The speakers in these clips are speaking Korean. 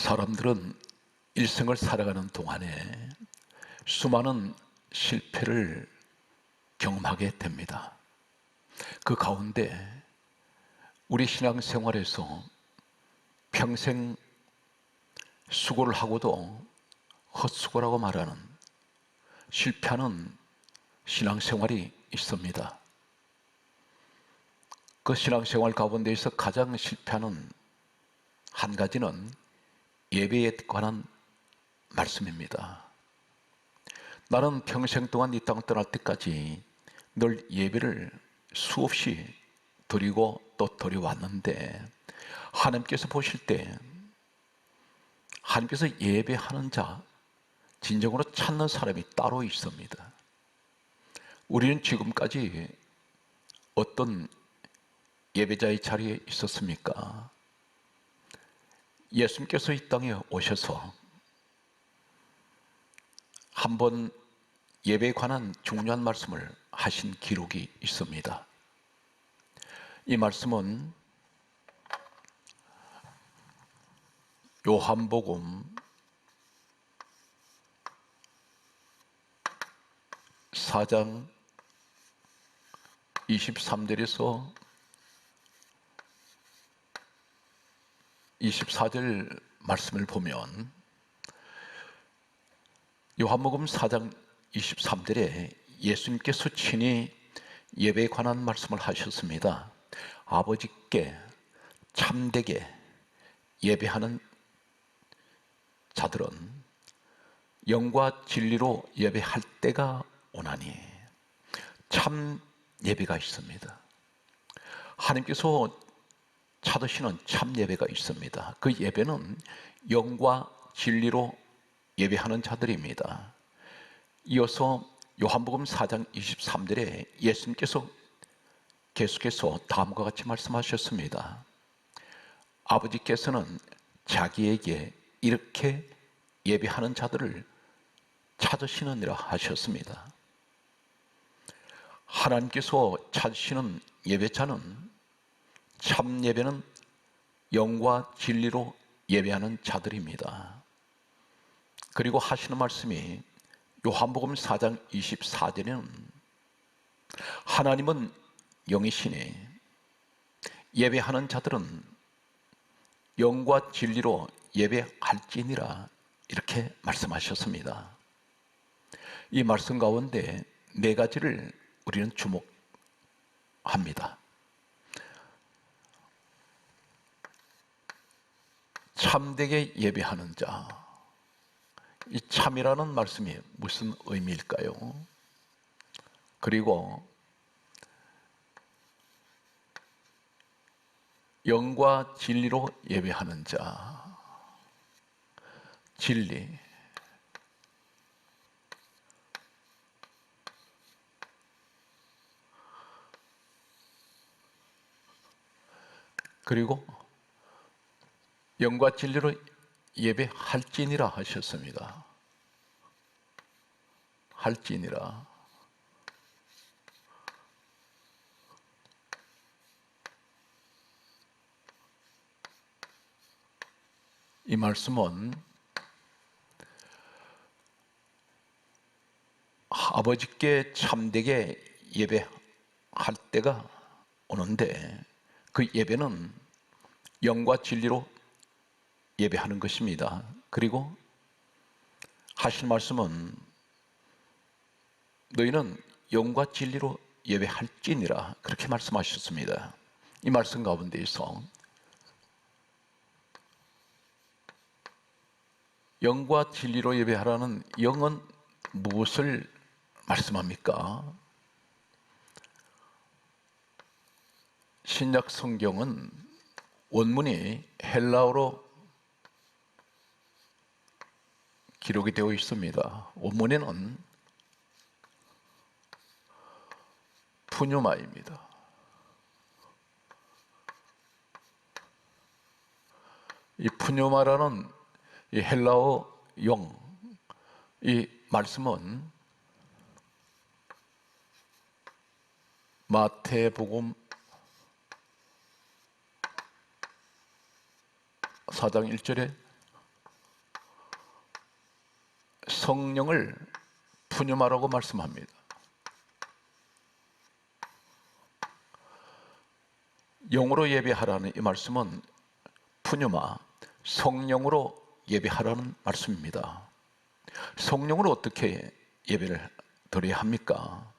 사람들은 일생을 살아가는 동안에 수많은 실패를 경험하게 됩니다. 그 가운데 우리 신앙생활에서 평생 수고를 하고도 헛수고라고 말하는 실패하는 신앙생활이 있습니다. 그 신앙생활 가운데에서 가장 실패하는 한 가지는 예배에 관한 말씀입니다. 나는 평생 동안 이 땅을 떠날 때까지 늘 예배를 수없이 드리고 또 드려왔는데, 하나님께서 보실 때 하나님께서 예배하는 자, 진정으로 찾는 사람이 따로 있습니다. 우리는 지금까지 어떤 예배자의 자리에 있었습니까? 예수님께서 이 땅에 오셔서 한번 예배에 관한 중요한 말씀을 하신 기록이 있습니다. 이 말씀은 요한복음 4장 23절에서 24절 말씀을 보면, 요한복음 4장 23절에 예수님께서 친히 예배에 관한 말씀을 하셨습니다. 아버지께 참되게 예배하는 자들은 영과 진리로 예배할 때가 오나니. 참 예배가 있습니다. 하나님께서 찾으시는 참 예배가 있습니다. 그 예배는 영과 진리로 예배하는 자들입니다. 이어서 요한복음 4장 23절에 예수님께서 계속해서 다음과 같이 말씀하셨습니다. 아버지께서는 자기에게 이렇게 예배하는 자들을 찾으시느니라 하셨습니다. 하나님께서 찾으시는 예배자는, 참 예배는 영과 진리로 예배하는 자들입니다. 그리고 하시는 말씀이 요한복음 4장 24절에는 하나님은 영이시니 예배하는 자들은 영과 진리로 예배할지니라, 이렇게 말씀하셨습니다. 이 말씀 가운데 네 가지를 우리는 주목합니다. 참되게 예배하는 자, 이 참이라는 말씀이 무슨 의미일까요? 그리고 영과 진리로 예배하는 자, 진리. 그리고 영과 진리로 예배할지니라 하셨습니다. 할지니라. 이 말씀은 아버지께 참되게 예배할 때가 오는데, 그 예배는 영과 진리로 예배하는 것입니다. 그리고 하신 말씀은 너희는 영과 진리로 예배할지니라, 그렇게 말씀하셨습니다. 이 말씀 가운데에서 영과 진리로 예배하라는 영은 무엇을 말씀합니까? 신약 성경은 원문이 헬라어로 기록이 되어 있습니다. 원문에는 푸뉴마입니다. 이 푸뉴마라는 이 헬라어 용, 이 말씀은 마태복음 4장 1절에 성령을 푸뉴마라고 말씀합니다. 영으로 예배하라는 이 말씀은 푸뉴마, 성령으로 예배하라는 말씀입니다. 성령으로 어떻게 예배를 드려야 합니까?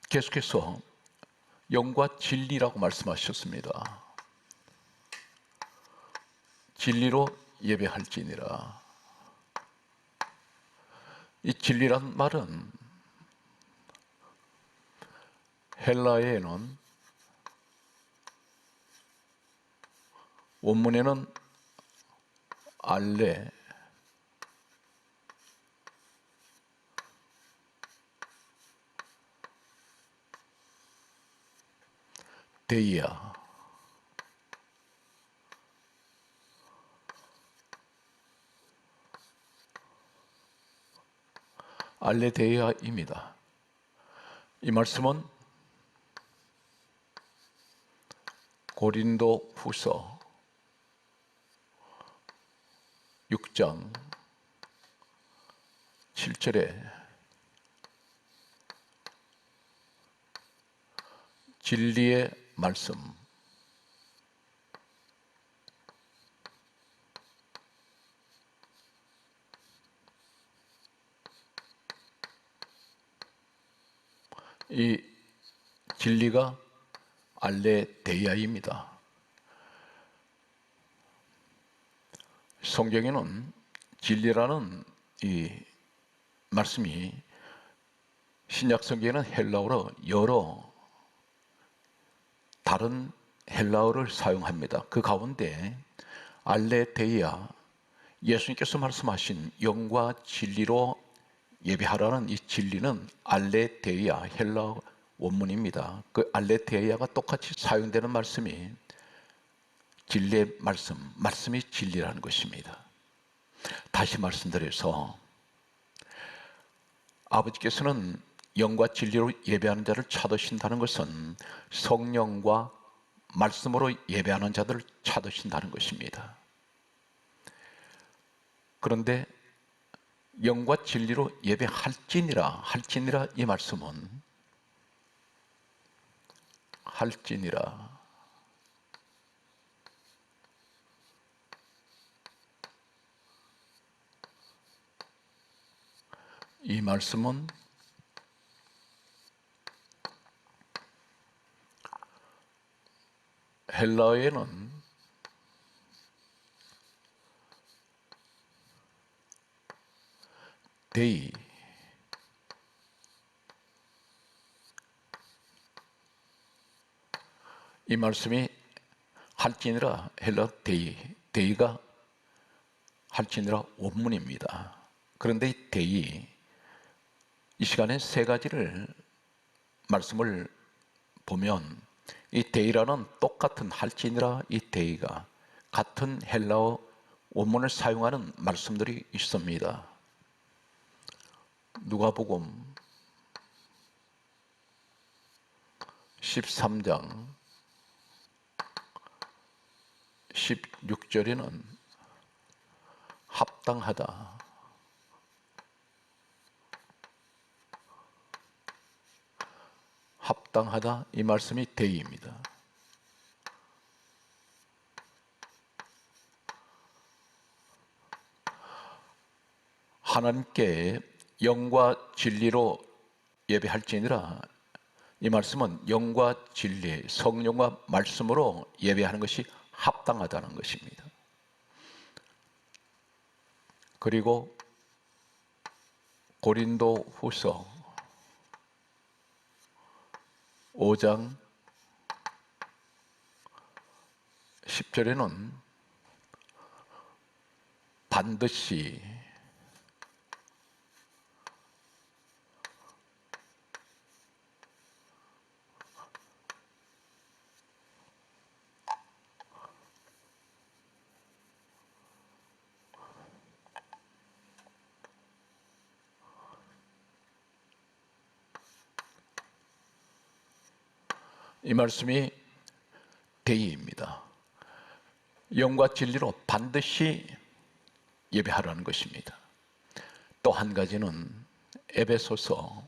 계속해서 영과 진리라고 말씀하셨습니다. 진리로 예배할지니라. 이 진리란 말은 헬라어에는 원문에는 알레, 데이아, 알레데이아입니다. 이 말씀은 고린도 후서 6장 7절에 진리의 말씀, 이 진리가 알레데이아입니다. 성경에는 진리라는 이 말씀이 신약 성경에는 헬라어로 여러 다른 헬라어를 사용합니다. 그 가운데 알레데이아, 예수님께서 말씀하신 영과 진리로 예배하라는 이 진리는 알레데이아, 헬라어 원문입니다. 그 알레데이아가 똑같이 사용되는 말씀이 진리의 말씀, 말씀이 진리라는 것입니다. 다시 말씀드려서 아버지께서는 영과 진리로 예배하는 자를 찾으신다는 것은 성령과 말씀으로 예배하는 자들을 찾으신다는 것입니다. 그런데 영과 진리로 예배할지니라 이 말씀은 할지니라, 이 말씀은 헬라어에는 데이, 이 말씀이 할지니라, 헬라 데이, 데이가 할지니라 원문입니다. 그런데 이 데이, 이 시간에 세 가지를 말씀을 보면 이 데이라는 똑같은 할지니라 이 데이가 같은 헬라어 원문을 사용하는 말씀들이 있습니다. 누가복음 13장 16절에는 합당하다, 합당하다 이 말씀이 데이입니다. 하나님께 영과 진리로 예배할지니라, 이 말씀은 영과 진리, 성령과 말씀으로 예배하는 것이 합당하다는 것입니다. 그리고 고린도 후서 5장 10절에는 반드시, 이 말씀이 데이입니다. 영과 진리로 반드시 예배하라는 것입니다. 또 한 가지는 에베소서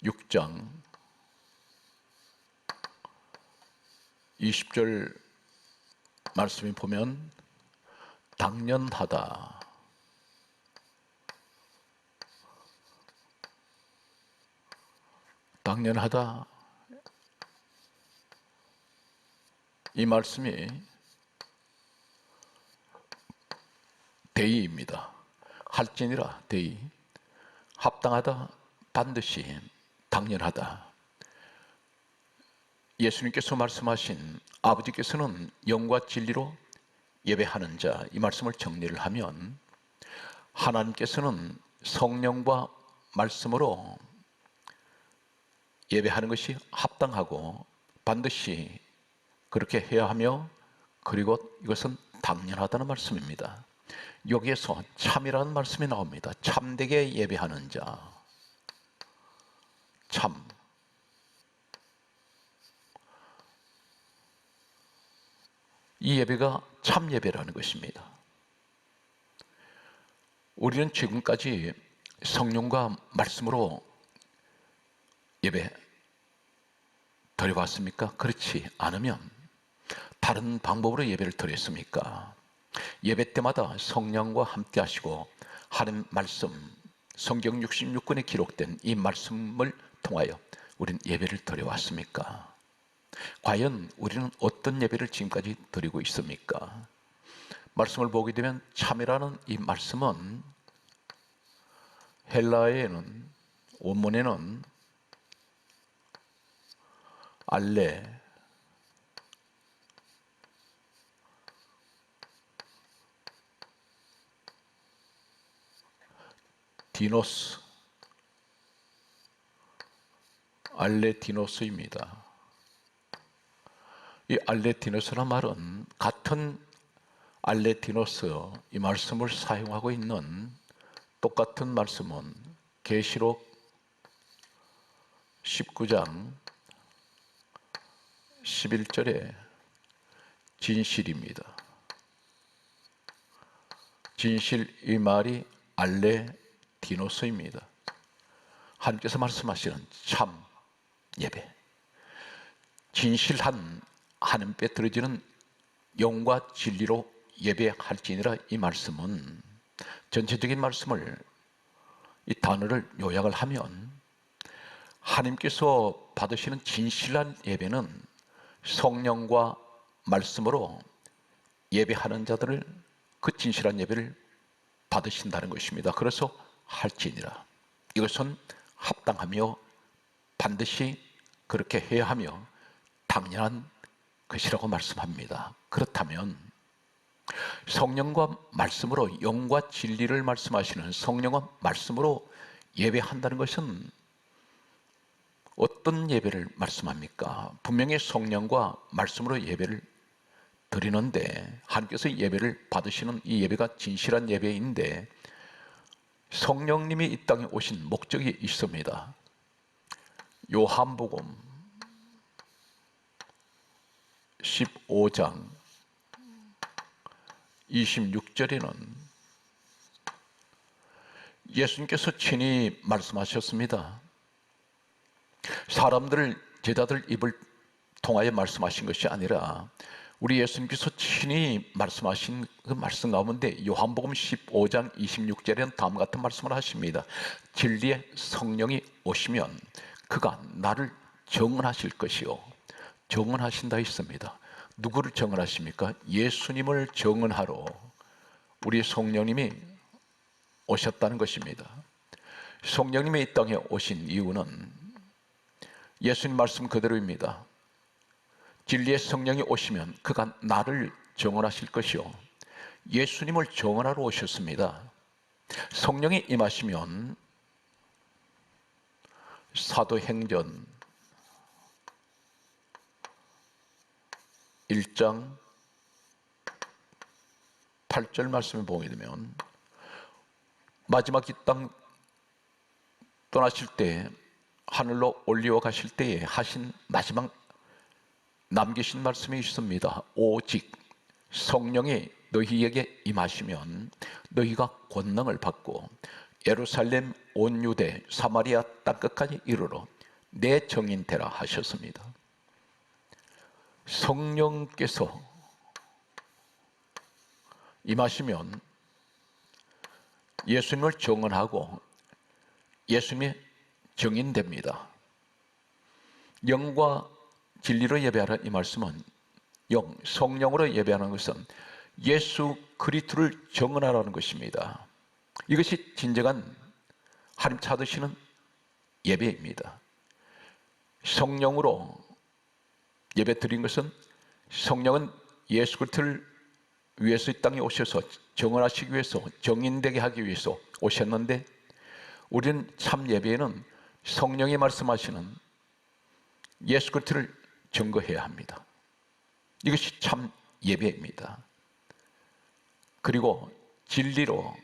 6장 20절 말씀이 보면 당연하다, 당연하다, 이 말씀이 대의입니다. 할지니라 대의, 합당하다, 반드시, 당연하다. 예수님께서 말씀하신 아버지께서는 영과 진리로 예배하는 자, 이 말씀을 정리를 하면 하나님께서는 성령과 말씀으로 예배하는 것이 합당하고 반드시 그렇게 해야 하며, 그리고 이것은 당연하다는 말씀입니다. 여기에서 참이라는 말씀이 나옵니다. 참되게 예배하는 자, 참. 이 예배가 참 예배라는 것입니다. 우리는 지금까지 성령과 말씀으로 예배 드려봤습니까? 그렇지 않으면 다른 방법으로 예배를 드렸습니까? 예배 때마다 성령과 함께 하시고 하나님 말씀, 성경 66권에 기록된 이 말씀을 통하여 우리는 예배를 드려왔습니까? 과연 우리는 어떤 예배를 지금까지 드리고 있습니까? 말씀을 보게 되면 참이라는 이 말씀은 헬라어에는, 원문에는 알레, 디노스, 알레디노스입니다. 이 알레디노스라는 말은 같은 알레디노스, 이 말씀을 사용하고 있는 똑같은 말씀은 계시록 19장 11절에 진실입니다. 진실, 이 말이 알레디노스입니다. 하나님께서 말씀하시는 참 예배, 진실한 하나님께 드려지는 영과 진리로 예배할지니라, 이 말씀은 전체적인 말씀을, 이 단어를 요약을 하면 하나님께서 받으시는 진실한 예배는 성령과 말씀으로 예배하는 자들을, 그 진실한 예배를 받으신다는 것입니다. 그래서 할지니라, 이것은 합당하며 반드시 그렇게 해야 하며 당연한 것이라고 말씀합니다. 그렇다면 성령과 말씀으로, 영과 진리를 말씀하시는 성령과 말씀으로 예배한다는 것은 어떤 예배를 말씀합니까? 분명히 성령과 말씀으로 예배를 드리는데, 하나님께서 예배를 받으시는 이 예배가 진실한 예배인데 성령님이 이 땅에 오신 목적이 있습니다. 요한복음 15장 26절에는 예수님께서 친히 말씀하셨습니다. 사람들, 제자들 입을 통하여 말씀하신 것이 아니라 우리 예수님께서 친히 말씀하신 그 말씀 가운데 요한복음 15장 26절에는 다음과 같은 말씀을 하십니다. 진리의 성령이 오시면 그가 나를 정언하실 것이요. 정언하신다 했습니다. 누구를 정언하십니까? 예수님을 정언하러 우리 성령님이 오셨다는 것입니다. 성령님이 이 땅에 오신 이유는 예수님 말씀 그대로입니다. 진리의 성령이 오시면 그가 나를 정언하실 것이요. 예수님을 정언하러 오셨습니다. 성령이 임하시면 사도행전 1장 8절 말씀을 보게 되면 마지막 이 땅 떠나실 때, 하늘로 올리어 가실 때에 하신 마지막 남기신 말씀이 있습니다. 오직 성령이 너희에게 임하시면 너희가 권능을 받고 예루살렘, 온 유대, 사마리아 땅끝까지 이르러 내 증인 되라 하셨습니다. 성령께서 임하시면 예수님을 증언하고 예수님의 증인됩니다. 영과 진리로 예배하라, 이 말씀은 성령으로 예배하는 것은 예수 그리스도를 증언하라는 것입니다. 이것이 진정한 하나님 찾으시는 예배입니다. 성령으로 예배 드린 것은 성령은 예수 그리스도를 위해서 이 땅에 오셔서 증언하시기 위해서, 증인되게 하기 위해서 오셨는데, 우리는 참 예배에는 성령이 말씀하시는 예수 그리스도를 증거해야 합니다. 이것이 참 예배입니다. 그리고 진리로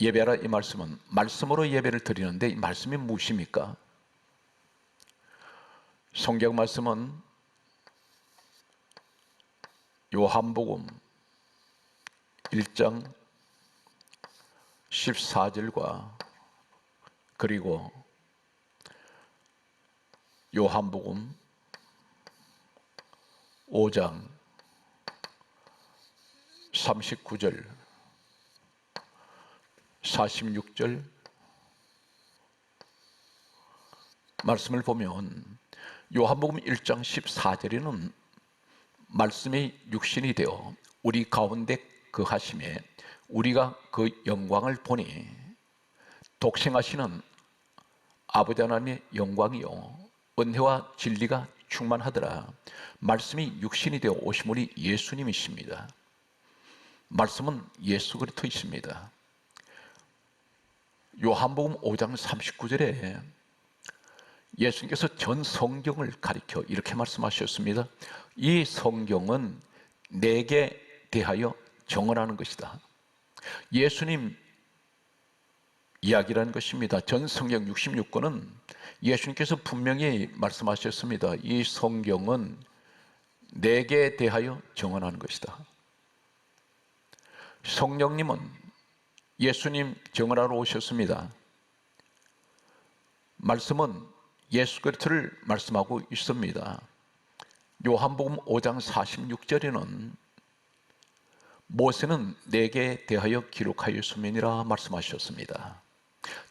예배하라, 이 말씀은 말씀으로 예배를 드리는데, 이 말씀이 무엇입니까? 성경 말씀은 요한복음 1장 14절과 그리고 요한복음 5장 39절 46절 말씀을 보면, 요한복음 1장 14절에는 말씀이 육신이 되어 우리 가운데 거하심에 우리가 그 영광을 보니 독생하시는 아버지 하나님의 영광이요 은혜와 진리가 충만하더라. 말씀이 육신이 되어 오신 분이 예수님이십니다. 말씀은 예수 그리스도이십니다. 요한복음 5장 39절에 예수님께서 전 성경을 가리켜 이렇게 말씀하셨습니다. 이 성경은 내게 대하여 증언하는 것이다. 예수님 이야기라는 것입니다. 전 성경 66권은 예수님께서 분명히 말씀하셨습니다. 이 성경은 내게 대하여 증언하는 것이다. 성령님은 예수님 증언하러 오셨습니다. 말씀은 예수 그리스도를 말씀하고 있습니다. 요한복음 5장 46절에는 모세는 내게 대하여 기록하였음이니라 말씀하셨습니다.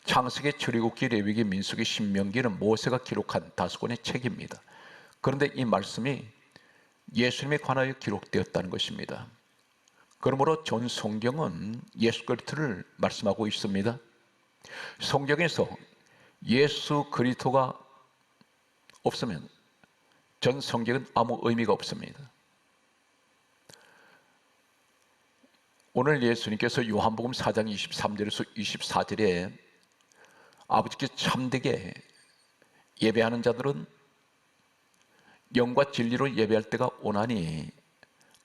창세기, 출애굽기, 레위기, 민수기, 신명기는 모세가 기록한 5권의 책입니다. 그런데 이 말씀이 예수님에 관하여 기록되었다는 것입니다. 그러므로 전 성경은 예수 그리스도를 말씀하고 있습니다. 성경에서 예수 그리스도가 없으면 전 성경은 아무 의미가 없습니다. 오늘 예수님께서 요한복음 4장 23절에서 24절에 아버지께 참되게 예배하는 자들은 영과 진리로 예배할 때가 오나니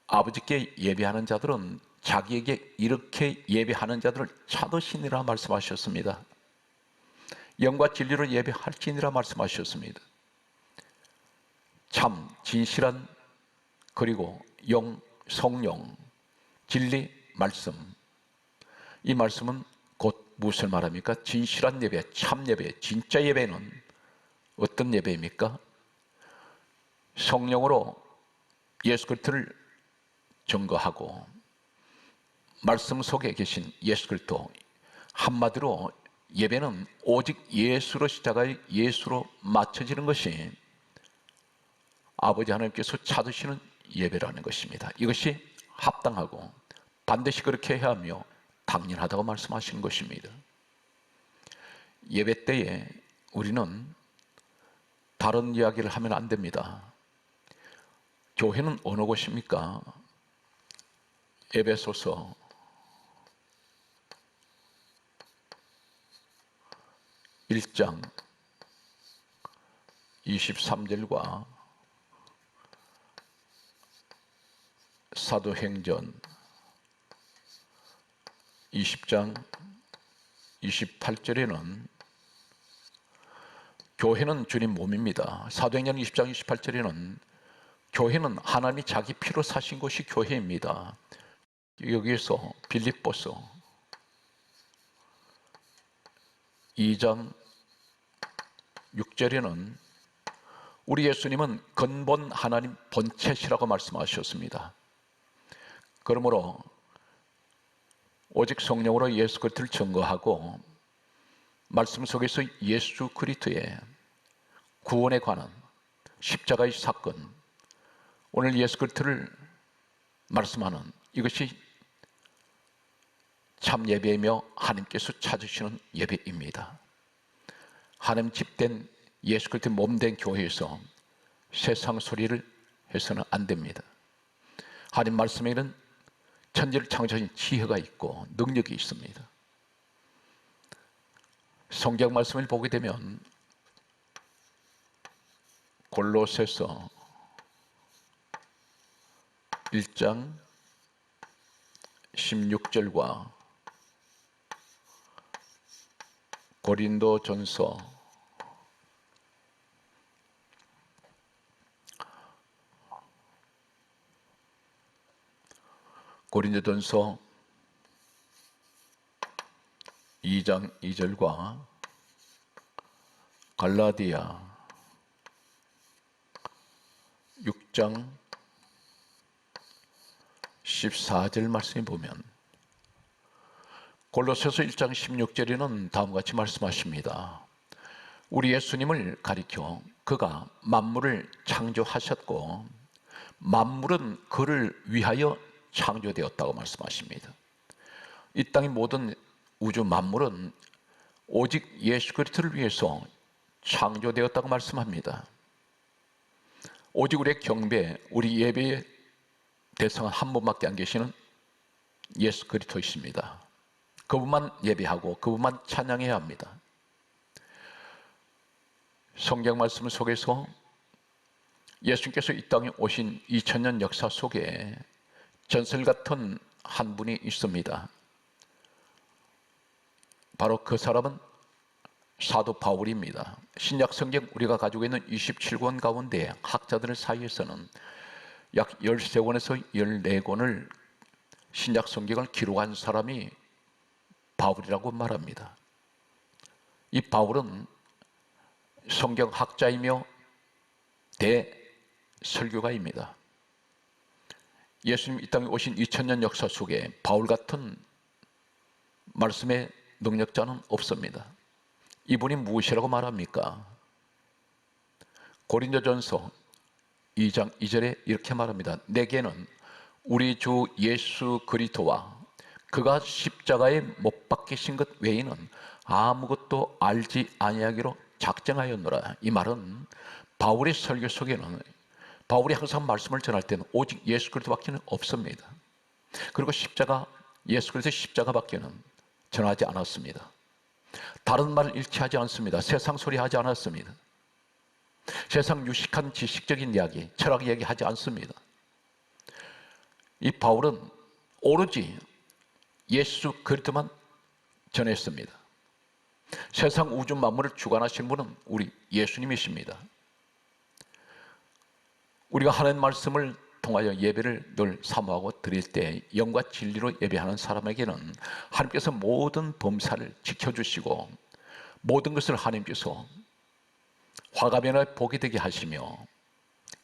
아버지께 예배하는 자들은 자기에게 이렇게 예배하는 자들을 찾으시니라 말씀하셨습니다. 영과 진리로 예배할지니라 말씀하셨습니다. 참 진실한, 그리고 영, 성령, 진리, 말씀, 이 말씀은 곧 무엇을 말합니까? 진실한 예배, 참 예배, 진짜 예배는 어떤 예배입니까? 성령으로 예수 그리스도를 증거하고 말씀 속에 계신 예수 그리스도, 한마디로 예배는 오직 예수로 시작하여 예수로 맞춰지는 것이 아버지 하나님께서 찾으시는 예배라는 것입니다. 이것이 합당하고 반드시 그렇게 해야 하며 당연하다고 말씀하시는 것입니다. 예배 때에 우리는 다른 이야기를 하면 안 됩니다. 교회는 어느 곳입니까? 에베소서 1장 23절과 사도행전 20장 28절에는 교회는 주님 몸입니다. 사도행전 20장 28절에는 교회는 하나님이 자기 피로 사신 것이 교회입니다. 여기에서 빌립보서 2장 6절에는 우리 예수님은 근본 하나님 본체시라고 말씀하셨습니다. 그러므로 오직 성령으로 예수 그리스도를 증거하고 말씀 속에서 예수 그리스도의 구원에 관한 십자가의 사건, 오늘 예수 그리스도를 말씀하는 이것이 참 예배이며 하나님께서 찾으시는 예배입니다. 하나님 집된 예수 그리스도의 몸된 교회에서 세상 소리를 해서는 안 됩니다. 하나님 말씀에는 천지를 창조하신 지혜가 있고 능력이 있습니다. 성경 말씀을 보게 되면 골로새서 1장 16절과 고린도전서 2장 2절과 갈라디아 6장 14절 말씀에 보면 골로새서 1장 16절에는 다음과 같이 말씀하십니다. 우리 예수님을 가리켜 그가 만물을 창조하셨고 만물은 그를 위하여 창조되었다고 말씀하십니다. 이 땅의 모든 우주 만물은 오직 예수 그리스도를 위해서 창조되었다고 말씀합니다. 오직 우리의 경배, 우리 예배의 대상은 한 분밖에 안 계시는 예수 그리스도이십니다. 그분만 예배하고 그분만 찬양해야 합니다. 성경 말씀 속에서 예수님께서 이 땅에 오신 2000년 역사 속에 전설 같은 한 분이 있습니다. 바로 그 사람은 사도 바울입니다. 신약 성경 우리가 가지고 있는 27권 가운데 학자들 사이에서는 약 13권에서 14권을 신약 성경을 기록한 사람이 바울이라고 말합니다. 이 바울은 성경학자이며 대설교가입니다. 예수님 이 땅에 오신 2000년 역사 속에 바울 같은 말씀의 능력자는 없습니다. 이분이 무엇이라고 말합니까? 고린도전서 2장 2절에 이렇게 말합니다. 내게는 우리 주 예수 그리스도와 그가 십자가에 못 박히신 것 외에는 아무것도 알지 아니하기로 작정하였노라. 이 말은 바울의 설교 속에는 바울이 항상 말씀을 전할 때는 오직 예수 그리스도밖에는 없습니다. 그리고 십자가, 예수 그리스도의 십자가밖에는 전하지 않았습니다. 다른 말을 일치하지 않습니다. 세상 소리 하지 않았습니다. 세상 유식한 지식적인 이야기, 철학 이야기 하지 않습니다. 이 바울은 오로지 예수 그리스도만 전했습니다. 세상 우주 만물을 주관하신 분은 우리 예수님이십니다. 우리가 하나님 말씀을 통하여 예배를 늘 사모하고 드릴 때 영과 진리로 예배하는 사람에게는 하나님께서 모든 범사를 지켜주시고 모든 것을 하나님께서 화가변에 보게 되게 하시며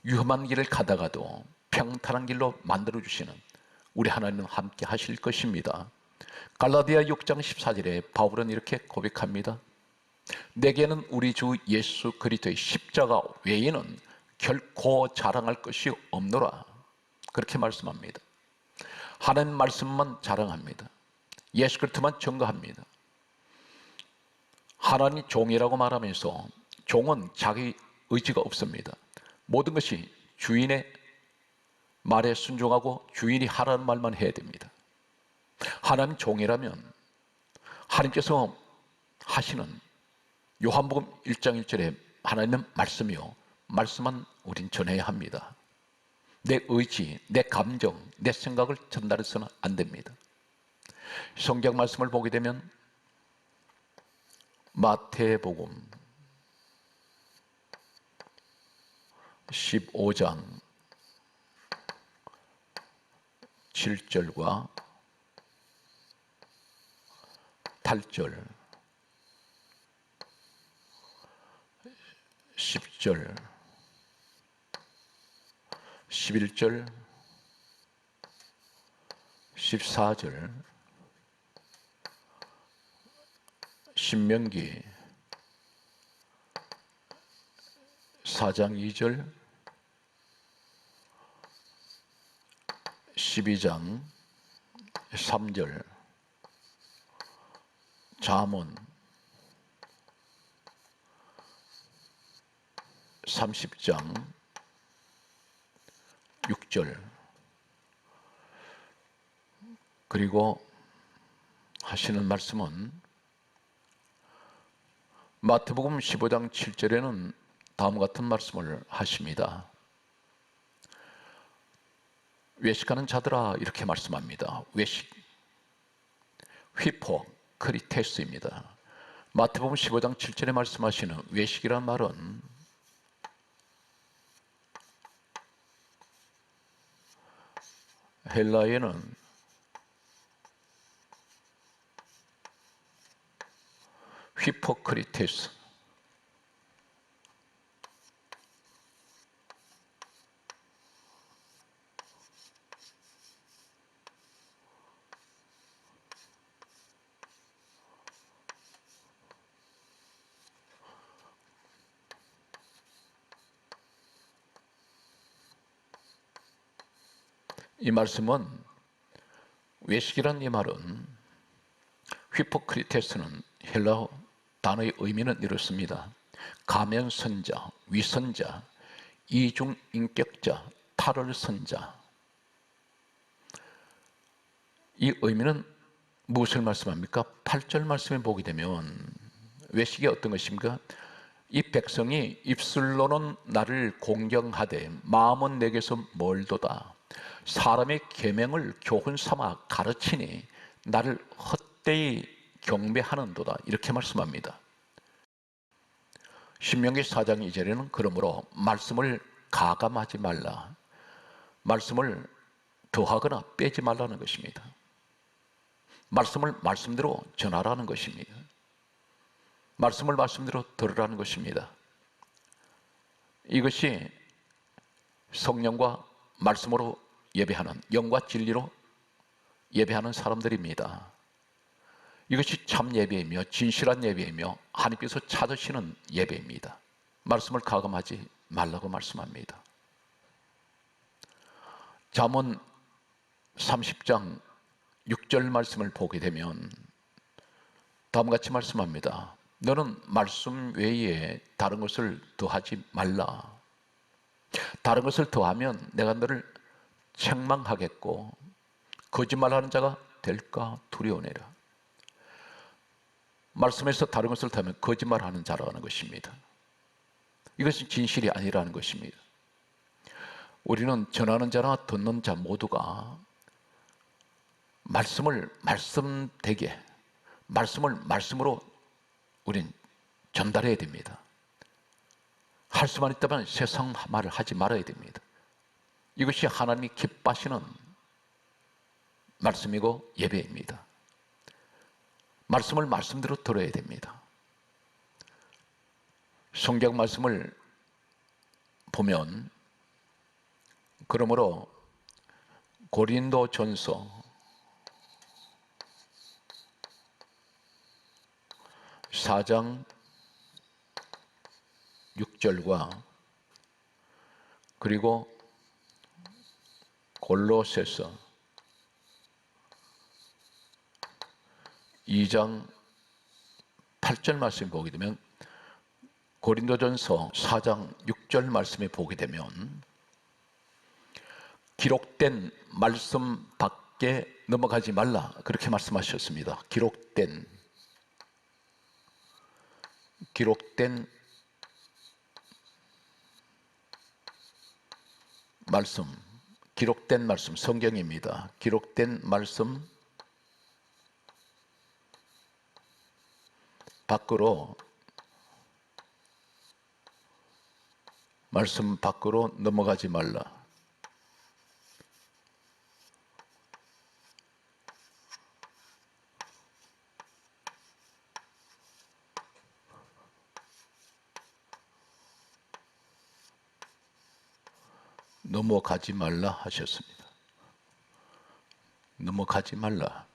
위험한 길을 가다가도 평탄한 길로 만들어주시는 우리 하나님은 함께 하실 것입니다. 갈라디아 6장 14절에 바울은 이렇게 고백합니다. 내게는 우리 주 예수 그리스도의 십자가 외에는 결코 자랑할 것이 없노라. 그렇게 말씀합니다. 하나님 말씀만 자랑합니다. 예수 그리스도만 증거합니다. 하나님 종이라고 말하면서 종은 자기 의지가 없습니다. 모든 것이 주인의 말에 순종하고 주인이 하라는 말만 해야 됩니다. 하나님 종이라면 하나님께서 하시는 요한복음 1장 1절에 하나님은 말씀이요 말씀만 우린 전해야 합니다. 내 의지, 내 감정, 내 생각을 전달해서는 안 됩니다. 성경 말씀을 보게 되면 마태복음 15장 7절과 8절, 10절, 11절, 14절, 신명기 4장 2절, 12장 3절, 잠언 30장 6절, 그리고 하시는 말씀은 마태복음 15장 7절에는 다음과 같은 말씀을 하십니다. 외식하는 자들아, 이렇게 말씀합니다. 외식, 휘포크리테스입니다. 마태복음 15장 7절에 말씀하시는 외식이란 말은 헬라어에는 휘포크리테스, 이 말씀은, 외식이란 이 말은, 휘포크리테스는 헬라어 단어의 의미는 이렇습니다. 가면선자, 위선자, 이중인격자, 탈을선자. 이 의미는 무엇을 말씀합니까? 8절 말씀에 보게 되면 외식이 어떤 것입니까? 이 백성이 입술로는 나를 공경하되 마음은 내게서 멀도다. 사람의 계명을 교훈 삼아 가르치니 나를 헛되이 경배하는도다. 이렇게 말씀합니다. 신명기 4장 2절에는 그러므로 말씀을 가감하지 말라, 말씀을 더하거나 빼지 말라는 것입니다. 말씀을 말씀대로 전하라는 것입니다. 말씀을 말씀대로 들으라는 것입니다. 이것이 성령과 말씀으로 예배하는, 영과 진리로 예배하는 사람들입니다. 이것이 참 예배이며 진실한 예배이며 하나님께서 찾으시는 예배입니다. 말씀을 가감하지 말라고 말씀합니다. 잠언 30장 6절 말씀을 보게 되면 다음과 같이 말씀합니다. 너는 말씀 외에 다른 것을 더하지 말라. 다른 것을 더하면 내가 너를 책망하겠고 거짓말하는 자가 될까 두려우니라. 말씀에서 다른 것을 더하면 거짓말하는 자라는 것입니다. 이것은 진실이 아니라는 것입니다. 우리는 전하는 자나 듣는 자 모두가 말씀을 말씀되게, 말씀을 말씀으로 우린 전달해야 됩니다. 할 수만 있다면 세상 말을 하지 말아야 됩니다. 이것이 하나님이 기뻐하시는 말씀이고 예배입니다. 말씀을 말씀대로 들어야 됩니다. 성경 말씀을 보면, 그러므로 고린도전서 4장 6절과 그리고 골로새서 2장 8절 말씀 보게 되면, 고린도전서 4장 6절 말씀에 보게 되면 기록된 말씀 밖에 넘어가지 말라, 그렇게 말씀하셨습니다. 기록된 말씀, 기록된 말씀, 성경입니다. 기록된 말씀 밖으로, 말씀 밖으로 넘어가지 말라. 넘어가지 말라 하셨습니다. 넘어가지 말라.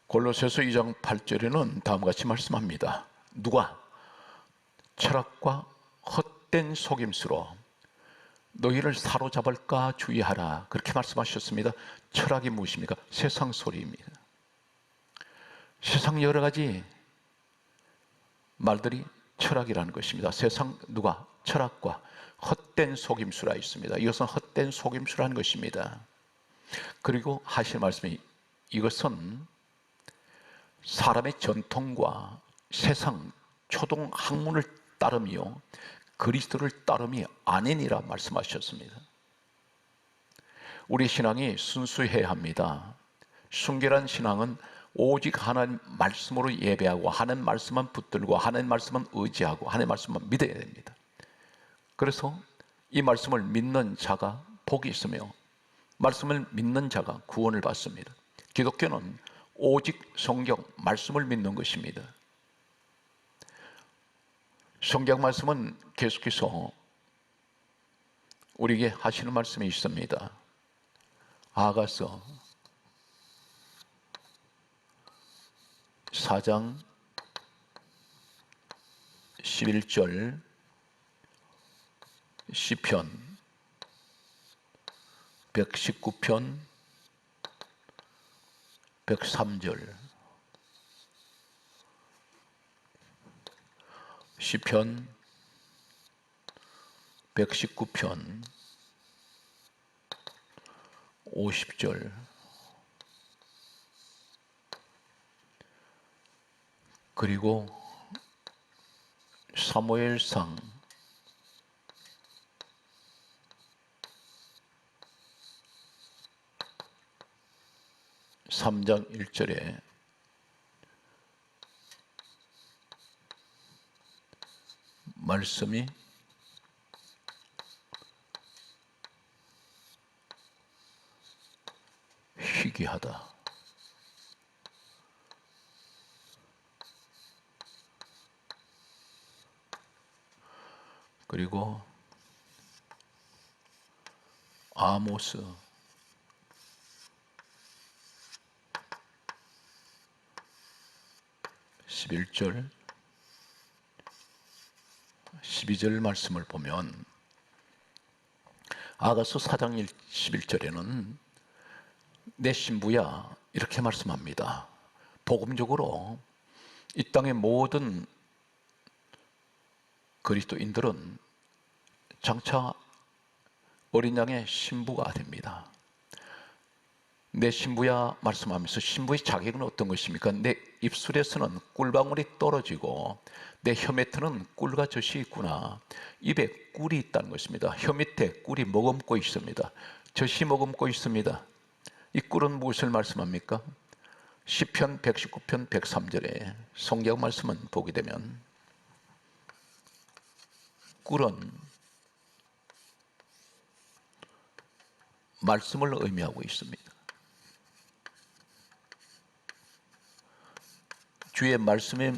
골로새서 2장 8절에는 다음과 같이 말씀합니다. 누가 철학과 헛된 속임수로 너희를 사로잡을까 주의하라. 그렇게 말씀하셨습니다. 철학이 무엇입니까? 세상 소리입니다. 세상 여러 가지 말들이 철학이라는 것입니다. 세상 누가 철학과 헛된 속임수라 있습니다. 이것은 헛된 속임수라는 것입니다. 그리고 하실 말씀이 이것은 사람의 전통과 세상 초동 학문을 따름이요 그리스도를 따름이 아니니라 말씀하셨습니다. 우리 신앙이 순수해야 합니다. 순결한 신앙은 오직 하나님 말씀으로 예배하고 하나님 말씀만 붙들고 하나님 말씀만 의지하고 하나님 말씀만 믿어야 됩니다. 그래서 이 말씀을 믿는 자가 복이 있으며 말씀을 믿는 자가 구원을 받습니다. 기독교는 오직 성경 말씀을 믿는 것입니다. 성경 말씀은 계속해서 우리에게 하시는 말씀이 있습니다. 아가서 4장 11절, 시편 119편 103절, 시편 119편 50절, 그리고 사무엘상 3장 1절에 말씀이 희귀하다. 그리고 아모스 11절 12절 말씀을 보면 아가서 4장 11절에는 내 신부야 이렇게 말씀합니다. 복음적으로 이 땅의 모든 그리스도인들은 장차 어린 양의 신부가 됩니다. 내 신부야 말씀하면서 신부의 자격은 어떤 것입니까? 내 입술에서는 꿀방울이 떨어지고 내 혀 밑에는 꿀과 젖이 있구나. 입에 꿀이 있다는 것입니다. 혀 밑에 꿀이 머금고 있습니다. 젖이 머금고 있습니다. 이 꿀은 무엇을 말씀합니까? 시편 119편 103절에 성경 말씀은 보게 되면 꿀은 말씀을 의미하고 있습니다. 주의 말씀의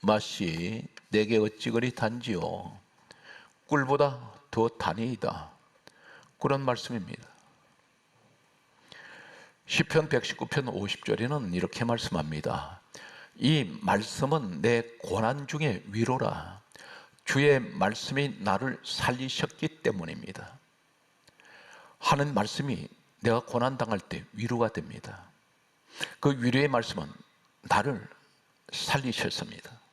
맛이 내게 어찌 그리 단지요 꿀보다 더 단이이다. 그런 말씀입니다. 시편 119편 50절에는 이렇게 말씀합니다. 이 말씀은 내 고난 중에 위로라. 주의 말씀이 나를 살리셨기 때문입니다. 하는 말씀이 내가 고난당할 때 위로가 됩니다. 그 위로의 말씀은 나를 살리셨습니다.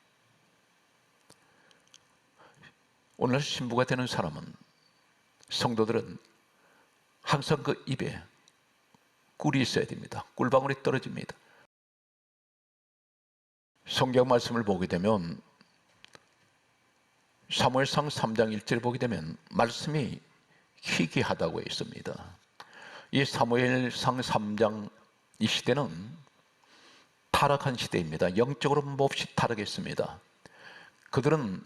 오늘 신부가 되는 사람은, 성도들은 항상 그 입에 꿀이 있어야 됩니다. 꿀방울이 떨어집니다. 성경 말씀을 보게 되면 사무엘상 3장 1절을 보게 되면 말씀이 희귀하다고 있습니다. 이 사무엘상 3장 이 시대는 타락한 시대입니다. 영적으로 몹시 타락했습니다. 그들은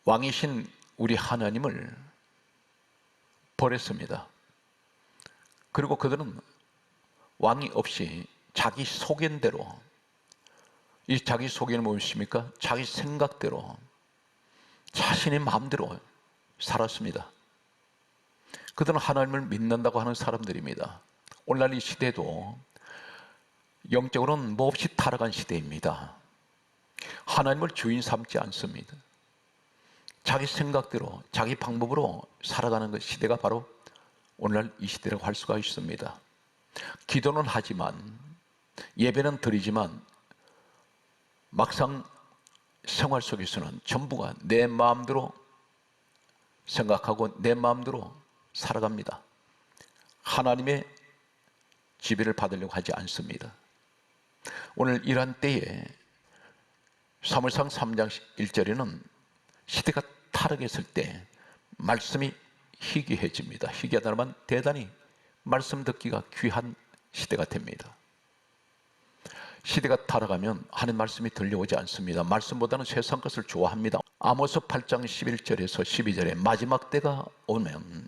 왕이신 우리 하나님을 버렸습니다. 그리고 그들은 왕이 없이 자기 소견대로, 이 자기 소견은 무엇입니까? 자기 생각대로, 자신의 마음대로 살았습니다. 그들은 하나님을 믿는다고 하는 사람들입니다. 오늘날 이 시대도 영적으로는 몹시 타락한 시대입니다. 하나님을 주인 삼지 않습니다. 자기 생각대로, 자기 방법으로 살아가는 그 시대가 바로 오늘날 이 시대라고 할 수가 있습니다. 기도는 하지만, 예배는 드리지만 막상 생활 속에서는 전부가 내 마음대로 생각하고 내 마음대로 살아갑니다. 하나님의 지배를 받으려고 하지 않습니다. 오늘 이러한 때에 사무엘상 3장 1절에는 시대가 타락했을 때 말씀이 희귀해집니다. 희귀하다는 말, 대단히 말씀 듣기가 귀한 시대가 됩니다. 시대가 타락하면 하나님 말씀이 들려오지 않습니다. 말씀보다는 세상 것을 좋아합니다. 아모스 8장 11절에서 12절에 마지막 때가 오면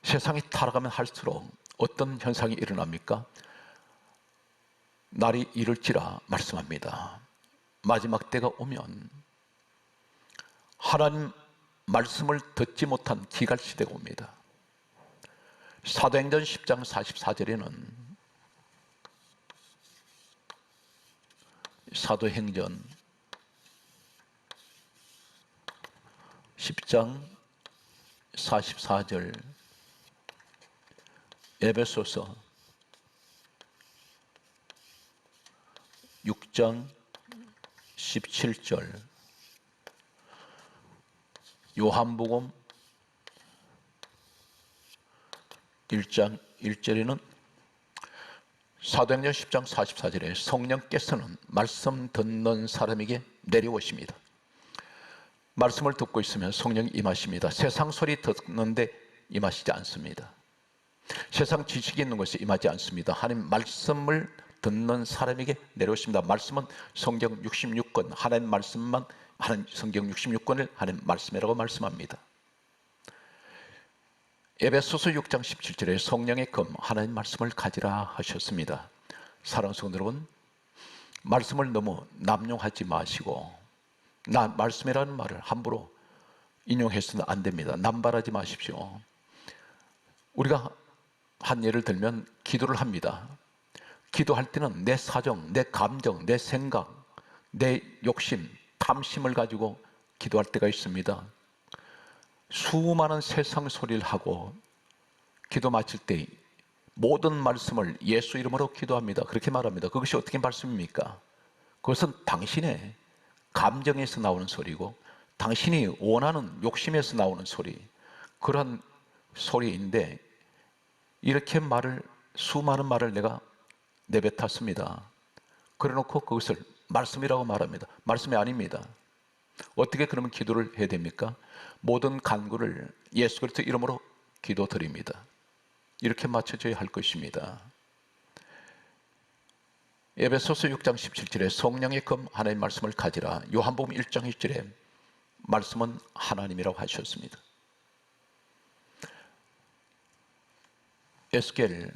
세상이 타락하면 할수록 어떤 현상이 일어납니까? 날이 이를지라 말씀합니다. 마지막 때가 오면 하나님 말씀을 듣지 못한 기갈 시대가 옵니다. 사도행전 10장 44절에는 사도행전 10장 44절, 에베소서 6장 17절, 요한복음 1장 1절에는 사도행전 10장 44절에 성령께서는 말씀 듣는 사람에게 내려오십니다. 말씀을 듣고 있으면 성령이 임하십니다. 세상 소리 듣는데 임하시지 않습니다. 세상 지식이 있는 것에 임하지 않습니다. 하나님 말씀을 듣는 사람에게 내려오십니다. 말씀은 성경 66권, 하나님 말씀만, 하나님 성경 66권을 하나님 말씀이라고 말씀합니다. 에베소서 6장 17절에 성령의 금, 하나님 말씀을 가지라 하셨습니다. 사랑하는 성도 여러분, 말씀을 너무 남용하지 마시고, 나 말씀이라는 말을 함부로 인용해서는 안 됩니다. 남발하지 마십시오. 우리가 한 예를 들면 기도를 합니다. 기도할 때는 내 사정, 내 감정, 내 생각, 내 욕심, 탐심을 가지고 기도할 때가 있습니다. 수많은 세상 소리를 하고 기도 마칠 때 모든 말씀을 예수 이름으로 기도합니다. 그렇게 말합니다. 그것이 어떻게 말씀입니까? 그것은 당신의 감정에서 나오는 소리고 당신이 원하는 욕심에서 나오는 소리, 그런 소리인데 이렇게 수많은 말을 내가 내뱉었습니다. 그래놓고 그것을 말씀이라고 말합니다. 말씀이 아닙니다. 어떻게 그러면 기도를 해야 됩니까? 모든 간구를 예수 그리스도 이름으로 기도드립니다. 이렇게 맞춰져야 할 것입니다. 에베소서 6장 17절에 성령의 금 하나님 말씀을 가지라. 요한복음 1장 1절에 말씀은 하나님이라고 하셨습니다. 에스겔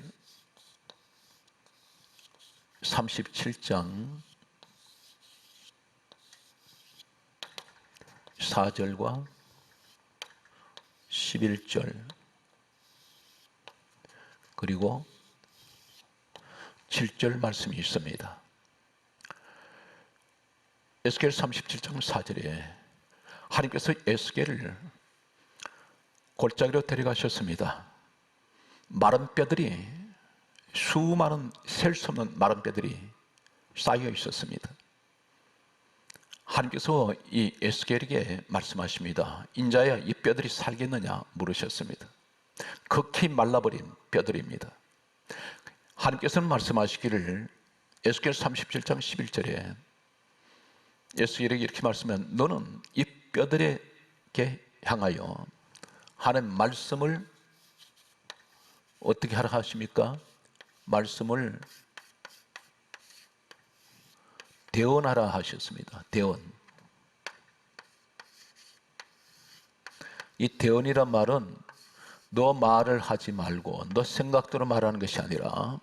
37장 4절과 11절 그리고 7절 말씀이 있습니다. 에스겔 37장 4절에 하나님께서 에스겔을 골짜기로 데려가셨습니다. 마른 뼈들이, 수많은 셀 수 없는 마른 뼈들이 쌓여 있었습니다. 하나님께서 이 에스겔에게 말씀하십니다. 인자야, 이 뼈들이 살겠느냐 물으셨습니다. 극히 말라버린 뼈들입니다. 하나님께서는 말씀하시기를 에스겔 37장 11절에 에스겔에게 이렇게 말씀하면 너는 이 뼈들에게 향하여 하나님 말씀을 어떻게 하라 하십니까? 말씀을 대언하라 하셨습니다. 대언. 이 대언이란 말은 너 말을 하지 말고 너 생각대로 말하는 것이 아니라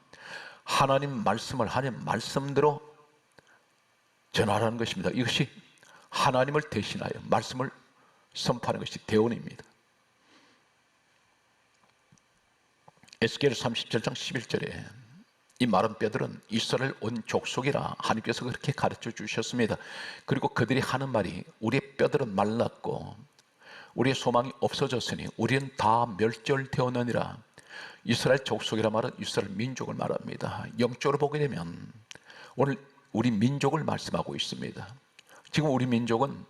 하나님 말씀을 하나님 말씀대로 전하라는 것입니다. 이것이 하나님을 대신하여 말씀을 선포하는 것이 대언입니다. 에스겔 37장 11절에 이 마른 뼈들은 이스라엘 온 족속이라 하나님께서 그렇게 가르쳐 주셨습니다. 그리고 그들이 하는 말이 우리의 뼈들은 말랐고 우리의 소망이 없어졌으니 우리는 다 멸절되었느니라. 이스라엘 족속이라 말은 이스라엘 민족을 말합니다. 영적으로 보게 되면 오늘 우리 민족을 말씀하고 있습니다. 지금 우리 민족은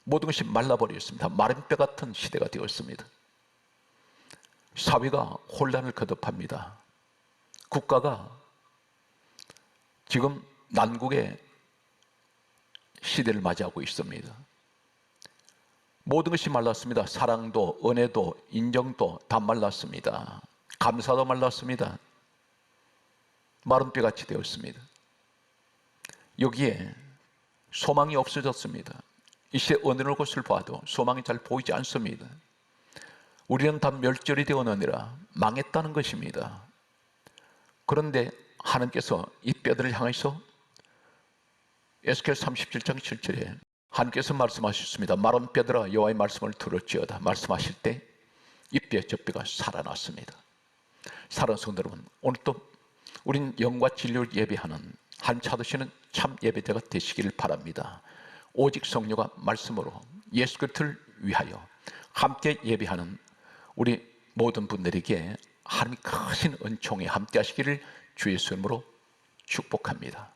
모든 것이 말라버렸습니다. 마른 뼈 같은 시대가 되었습니다. 사회가 혼란을 거듭합니다. 국가가 지금 난국의 시대를 맞이하고 있습니다. 모든 것이 말랐습니다. 사랑도, 은혜도, 인정도 다 말랐습니다. 감사도 말랐습니다. 마른 뼈같이 되었습니다. 여기에 소망이 없어졌습니다. 이 시대 어느 곳을 봐도 소망이 잘 보이지 않습니다. 우리는 다 멸절이 되었느니라 망했다는 것입니다. 그런데 하나님께서 이 뼈들을 향해서 에스겔 37장 7절에 하나님께서 말씀하셨습니다. 마른 뼈들아 여호와의 말씀을 들을지어다. 말씀하실 때 이 뼈 저 뼈가 살아났습니다. 사랑하는 성도 여러분, 오늘 또 우린 영과 진리를 예배하는 한 찾으시는 참 예배자가 되시기를 바랍니다. 오직 성령과 말씀으로 예수 그리스도를 위하여 함께 예배하는 우리 모든 분들에게 하나님이 크신 은총에 함께 하시기를 주의 이름으로 축복합니다.